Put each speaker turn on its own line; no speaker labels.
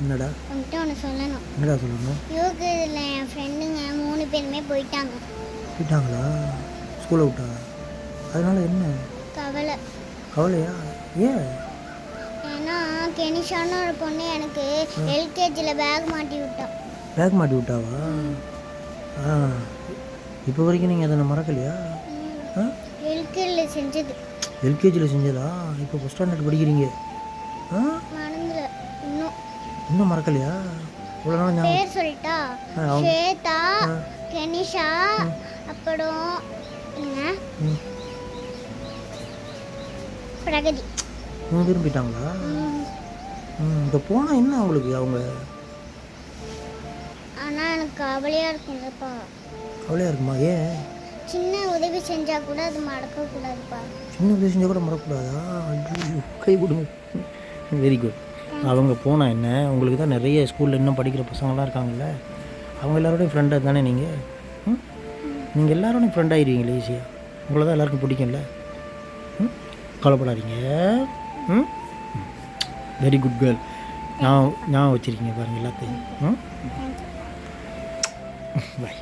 என்னடா
உன்கிட்ட ஒன்று சொல்லணும்.
என்னடா சொல்லணும்?
யூகேஜியில் என் ஃப்ரெண்டுங்க 3 பேருமே போயிட்டாங்க.
போயிட்டாங்களா? ஸ்கூலை விட்டா? அதனால என்ன
கவலை.
கவலையா? ஏன்?
ஏன்னா கெனிஷான்னு ஒரு பொண்ணு எனக்கு எல்கேஜியில் பேக் மாட்டி விட்டா.
பேக் மாட்டி விட்டாவா? ஆ இப்போ வரைக்கும் நீங்கள் அதை மறக்கலையா? ஆ
எல்கேஜியில் செஞ்சது.
எல்கேஜியில் செஞ்சதா? இப்போ ஃபஸ்ட் ஸ்டாண்டர்ட் படிக்கிறீங்க. ஆ
மறந்துல
இன்னும் மறக்கலையா? இவ்வளோ நாள் ஞாபகம்.
பேர் சொல்லிட்டா? ஸ்வேதா, கெனிஷா, அப்புறம் என்ன பிரகதி.
3 பேரும் போயிட்டாங்களா? இப்போ போனால் என்ன அவங்களுக்கு அவங்க?
ஆனால் எனக்கு கவலையாக இருக்குங்கப்பா.
கவலையாக இருக்குமா? ஏன்?
சின்ன உதவி செஞ்சால் கூட அது மறக்கக்கூடாதுப்பா.
சின்ன உதவி செஞ்சால் கூட மறக்கக்கூடாதா? ஐயோ, கை கொடுங்க. Very good. அவங்க போனால் என்ன, உங்களுக்கு தான் நிறைய ஸ்கூலில் இன்னும் படிக்கிற பசங்களாம் இருக்காங்கல்ல, அவங்க எல்லாரோடையும் ஃப்ரெண்டாக தானே நீங்கள்? நீங்கள் எல்லாரோடையும் ஃப்ரெண்ட் ஆகிடுவீங்களே ஈஸியாக. உங்களை தான் எல்லாருக்கும் பிடிக்கும்ல. கவலைப்படாதீங்க. Very good girl. ஞாபகம் வச்சுருக்கீங்க பாருங்கள் எல்லாத்தையும். பாய்.